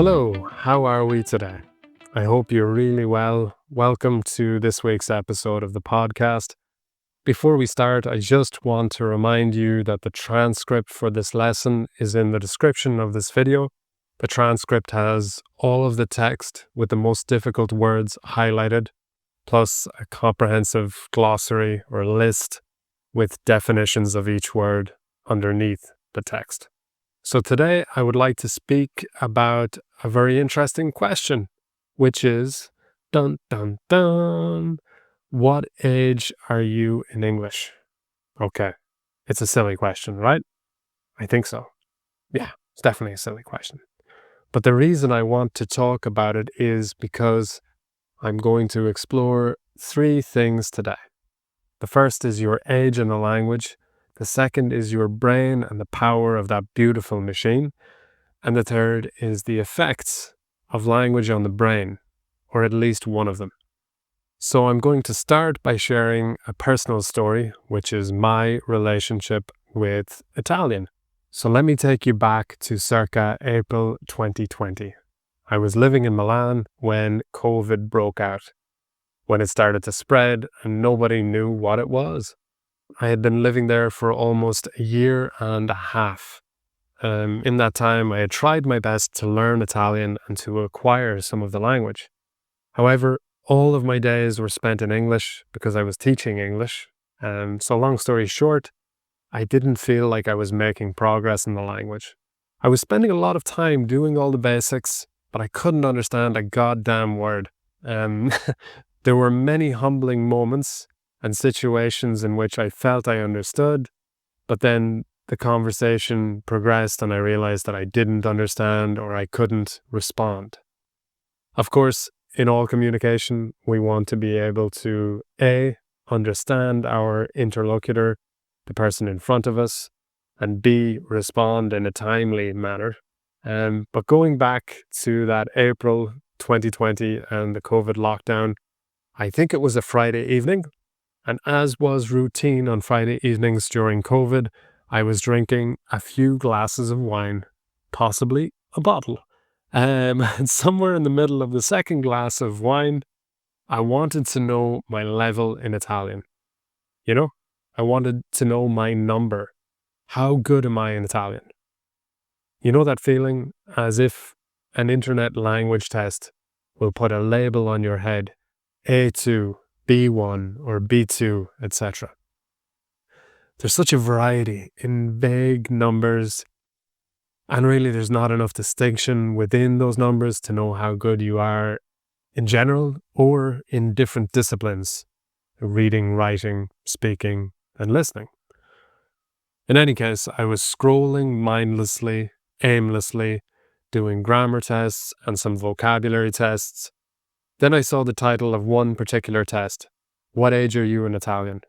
Hello, how are we today? I hope you're really well. Welcome to this week's episode of the podcast. Before we start, I just want to remind you that the transcript for this lesson is in the description of this video. The transcript has all of the text with the most difficult words highlighted, plus a comprehensive glossary or list with definitions of each word underneath the text. So today I would like to speak about a very interesting question, which is, dun dun dun, what age are you in English? Okay, it's a silly question, right? I think so. Yeah, it's definitely a silly question. But the reason I want to talk about it is because I'm going to explore three things today. The first is your age in the language. The second is your brain and the power of that beautiful machine. And the third is the effects of language on the brain, or at least one of them. So I'm going to start by sharing a personal story, which is my relationship with Italian. So let me take you back to circa April 2020. I was living in Milan when COVID broke out, when it started to spread and nobody knew what it was. I had been living there for almost a year and a half. In that time, I had tried my best to learn Italian and to acquire some of the language. However, all of my days were spent in English because I was teaching English. So long story short, I didn't feel like I was making progress in the language. I was spending a lot of time doing all the basics, but I couldn't understand a goddamn word. There were many humbling moments and situations in which I felt I understood, but then the conversation progressed and I realized that I didn't understand or I couldn't respond. Of course, in all communication, we want to be able to A, understand our interlocutor, the person in front of us, and B, respond in a timely manner. But going back to that April 2020 and the COVID lockdown, I think it was a Friday evening. And as was routine on Friday evenings during COVID, I was drinking a few glasses of wine, possibly a bottle. And somewhere in the middle of the second glass of wine, I wanted to know my level in Italian. I wanted to know my number. How good am I in Italian? You know that feeling as if an internet language test will put a label on your head, A2, B1 or B2, etc. There's such a variety in vague numbers, and really there's not enough distinction within those numbers to know how good you are in general or in different disciplines: reading, writing, speaking, and listening. In any case, I was scrolling mindlessly, aimlessly, doing grammar tests and some vocabulary tests. Then I saw the title of one particular test. What age are you in Italian?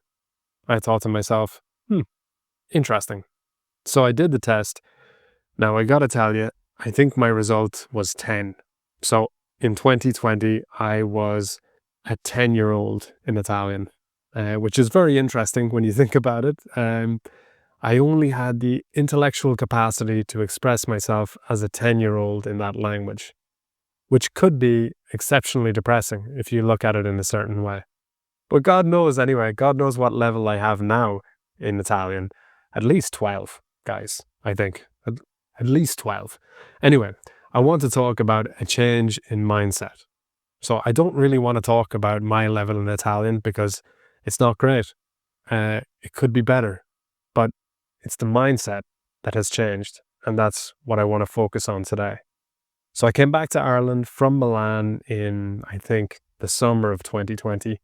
I thought to myself, interesting. So I did the test. Now I gotta tell you, I think my result was 10. So in 2020, I was a 10-year-old in Italian, which is very interesting when you think about it. I only had the intellectual capacity to express myself as a 10-year-old in that language, which could be exceptionally depressing if you look at it in a certain way. But God knows anyway, God knows what level I have now in Italian. At least 12, guys, I think. At least 12. Anyway, I want to talk about a change in mindset. So I don't really want to talk about my level in Italian because it's not great. It could be better, but it's the mindset that has changed, and that's what I want to focus on today. So I came back to Ireland from Milan in, I think, the summer of 2020.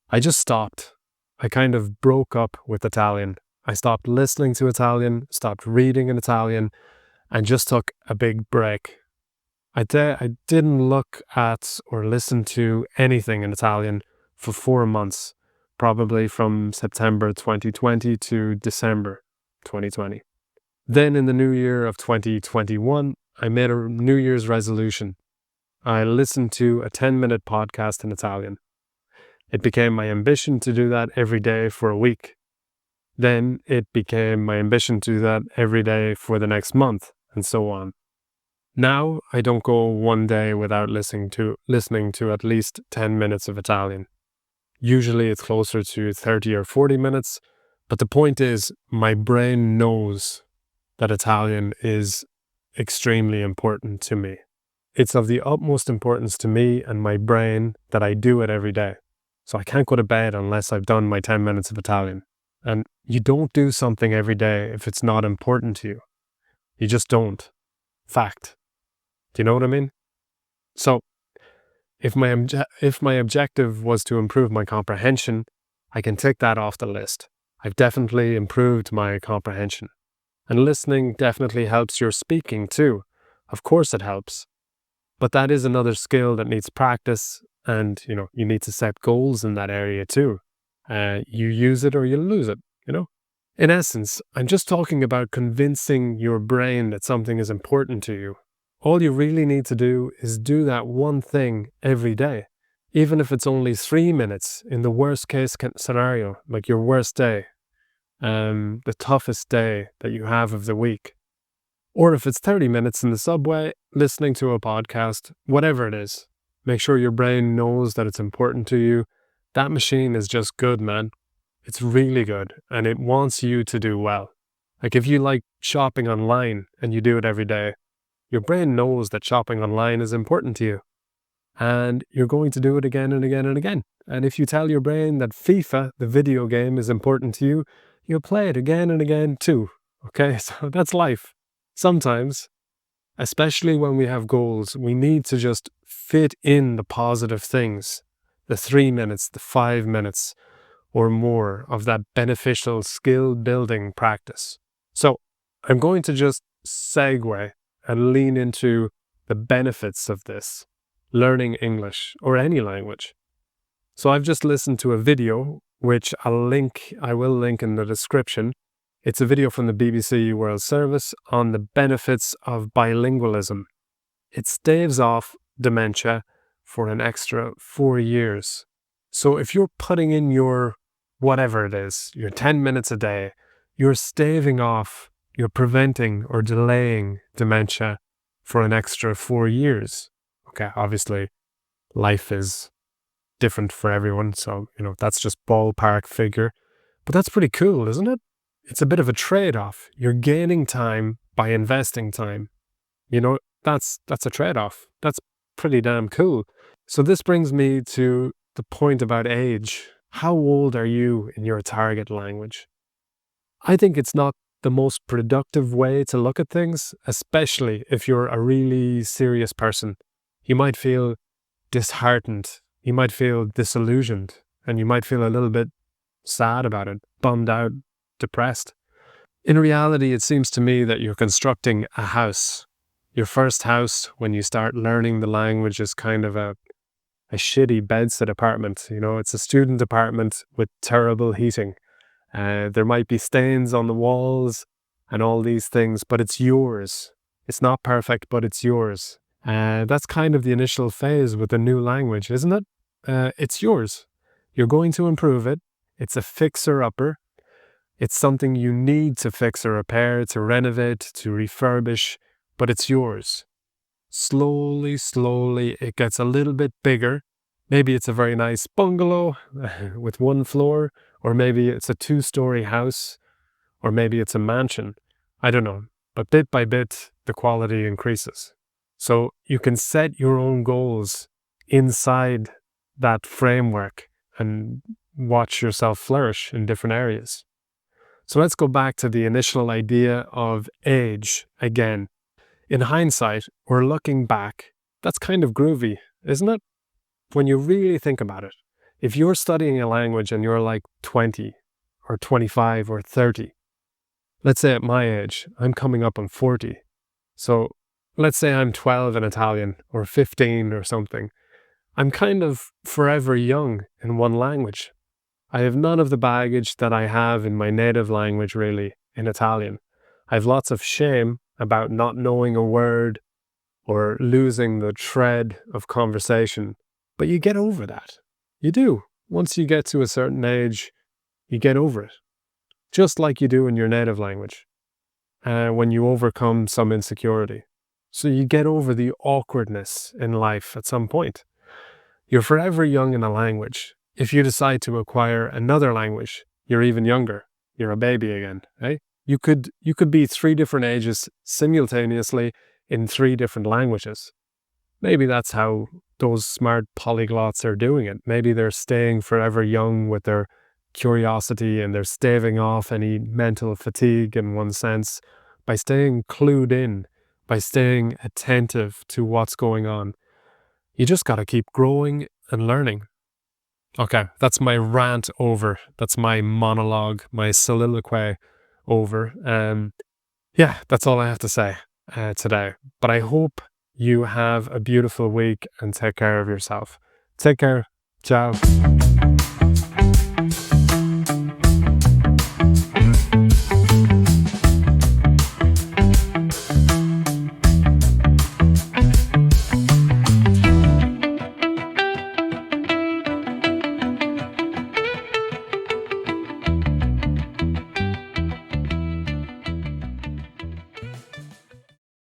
I just stopped. I kind of broke up with Italian. I stopped listening to Italian, stopped reading in Italian, and just took a big break. I didn't look at or listen to anything in Italian for 4 months, probably from September 2020 to December 2020. Then in the new year of 2021, I made a New Year's resolution. I listened to a 10-minute podcast in Italian. It became my ambition to do that every day for a week. Then it became my ambition to do that every day for the next month, and so on. Now, I don't go one day without listening to at least 10 minutes of Italian. Usually it's closer to 30 or 40 minutes, but the point is, my brain knows that Italian is extremely important to me. It's of the utmost importance to me and my brain that I do it every day. So I can't go to bed unless I've done my 10 minutes of Italian. And you don't do something every day if it's not important to you. You just don't. Fact. Do you know what I mean? So, if my objective was to improve my comprehension, I can tick that off the list. I've definitely improved my comprehension. And listening definitely helps your speaking too. Of course it helps. But that is another skill that needs practice, and you need to set goals in that area too. You use it or you lose it, In essence, I'm just talking about convincing your brain that something is important to you. All you really need to do is do that one thing every day, even if it's only 3 minutes in the worst case scenario, like your worst day, the toughest day that you have of the week. Or if it's 30 minutes in the subway, listening to a podcast, whatever it is, make sure your brain knows that it's important to you. That machine is just good, man. It's really good, and it wants you to do well. Like if you like shopping online and you do it every day, your brain knows that shopping online is important to you. And you're going to do it again and again and again. And if you tell your brain that FIFA, the video game, is important to you, you'll play it again and again too. Okay, so that's life. Sometimes, especially when we have goals, we need to just fit in the positive things, the 3 minutes, the 5 minutes, or more of that beneficial skill building practice. So I'm going to just segue and lean into the benefits of this, learning English or any language. So I've just listened to a video, which I will link in the description. It's a video from the BBC World Service on the benefits of bilingualism. It staves off dementia for an extra 4 years. So if you're putting in your whatever it is, your 10 minutes a day, you're staving off, you're preventing or delaying dementia for an extra 4 years. Okay, obviously life is different for everyone, so that's just ballpark figure. But that's pretty cool, isn't it? It's a bit of a trade-off. You're gaining time by investing time. That's a trade-off. That's pretty damn cool. So this brings me to the point about age. How old are you in your target language? I think it's not the most productive way to look at things, especially if you're a really serious person. You might feel disheartened. You might feel disillusioned. And you might feel a little bit sad about it, bummed out, depressed. In reality, it seems to me that you're constructing a house. Your first house, when you start learning the language, is kind of a shitty bedsit apartment. It's a student apartment with terrible heating. There might be stains on the walls and all these things, but it's yours. It's not perfect, but it's yours. That's kind of the initial phase with a new language, isn't it? It's yours. You're going to improve it. It's a fixer-upper. It's something you need to fix or repair, to renovate, to refurbish, but it's yours. Slowly, it gets a little bit bigger. Maybe it's a very nice bungalow with 1 floor, or maybe it's a 2-story house, or maybe it's a mansion. I don't know. But bit by bit, the quality increases. So you can set your own goals inside that framework and watch yourself flourish in different areas. So let's go back to the initial idea of age again. In hindsight, or looking back, that's kind of groovy, isn't it? When you really think about it. If you're studying a language and you're like 20 or 25 or 30, let's say at my age, I'm coming up on 40. So let's say I'm 12 in Italian or 15 or something. I'm kind of forever young in one language. I have none of the baggage that I have in my native language, really, in Italian. I have lots of shame about not knowing a word or losing the thread of conversation. But you get over that. You do. Once you get to a certain age, you get over it. Just like you do in your native language. When you overcome some insecurity. So you get over the awkwardness in life at some point. You're forever young in a language. If you decide to acquire another language, you're even younger. You're a baby again, eh? You could be 3 different ages simultaneously in 3 different languages. Maybe that's how those smart polyglots are doing it. Maybe they're staying forever young with their curiosity, and they're staving off any mental fatigue in one sense by staying clued in, by staying attentive to what's going on. You just got to keep growing and learning. Okay, that's my rant over. That's my monologue, my soliloquy over. Yeah, that's all I have to say today. But I hope you have a beautiful week and take care of yourself. Take care. Ciao.